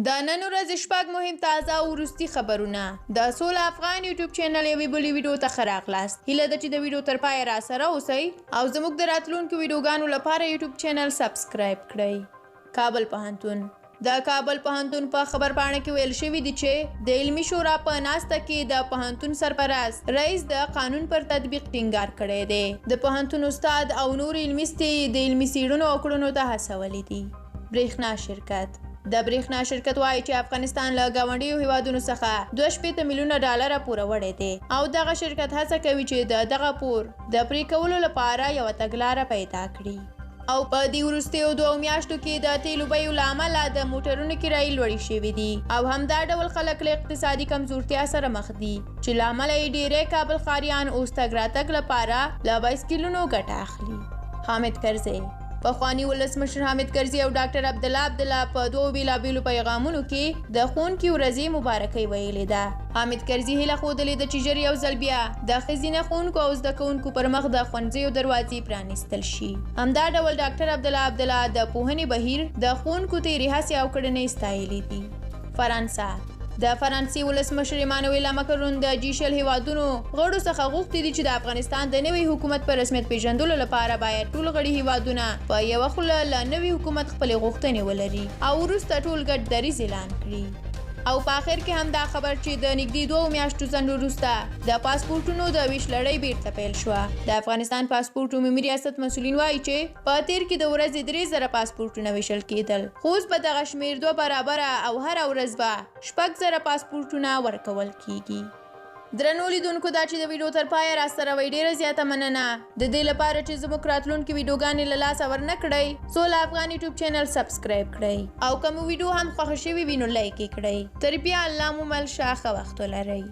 د نن ورځې شپږ مهم تازه او وروستي خبرونه د سولا افغان یوټیوب چینل یوې بلې ویډیو ته ښه راغلاست. هیله ده چې د ویډیو تر پایه راسره اوسئ او زموږ د راتلونکو ویډیوګانو لپاره یوټیوب چینل سبسکرایب کړئ. کابل پوهنتون د کابل پوهنتون په خبرپاڼه کې ویل شوي دي چې د علمي شورا په ناسته کې د پوهنتون سرپرست رئیس د قانون پر تطبیق ټینګار کړی دی. د پوهنتون استاد او نور علمي ستې د علمي څېړنو او کړنو ته هڅولي دي. برېښنا شرکت د برېښنا شرکت وایي چې افغانستان له ګاونډیو هیوادونو څخه 2.8 میلیونه ډالره پور وړی دی او دغه شرکت هڅه کوي چې دغه پور د پرې کولو لپاره یوه تګلاره پیدا کړي. او په دې وروستیو 2 میاشتو کې د تیلو بیو له امله د موټرونو کرایې لوړې شوې دي او همدا ډول خلک له اقتصادي کمزورتیا سره مخ دي چې له امله یې ډېری کابل ښاریان اوس تګ راتګ لپاره له بایسکلونو ګټه اخلي. حامد کرزی پخواني ولسمشر حامد کرزي او ډاکټر عبدالله په 2 بیلابیلو پیغامونو کې د ښوونکي ورځې مبارکۍ ویلې ده. حامد کرزي هیله ښودلې ده چې ژر یو ځل بیا د ښځینه ښوونکو او زده کوونکو پر مخ د ښوونځیو دروازې پرانیستل شي. همدا ډول ډاکټر عبدالله د پوهنې بهیر د ښوونکو تېرې هڅې او کړنې ستایلې دي. فرانسه د فرانسې ولسمشر ایمانویل ماکرون د G20 هیوادونو غړو څخه غوښتي دي چې د افغانستان د نوي حکومت په رسمیت پیژندلو لپاره باید ټول غړي هیوادونه په یوه خوله له نوي حکومت خپلې غوښتنې ولري او وروسته ټول ګډ دریځ اعلان کړي. او په آخر کې هم دا خبر چې د نږدې 2 میاشتو ځنډ وروسته د پاسپورټونو د ویش لړۍ بیرته پیل شوه. د افغانستان پاسپورټ عمومي ریاست مسؤلین وایي چې په تیر کې د ورځې 3,000 پاسپورټونه ویشل کېدل خو اوس به دغه شمېر 2 برابره او هره ورځ به 6,000 پاسپورټونه ورکول کیږي. درنو لیدونکو دا چې د ویډیو تر پایه راسره وئ ډېره زیاته مننه. د دې لپاره چې زموږ راتلونکي ویډیوګانې له لاسه ورنه کړئ سولا افغان یوټیوب چینل سبسکرایب کړئ او که مو ویډیو هم خوښه شوې وي نو لایک یې کړئ. تر بیا الله مو مل شه ښه وخت ولرئ.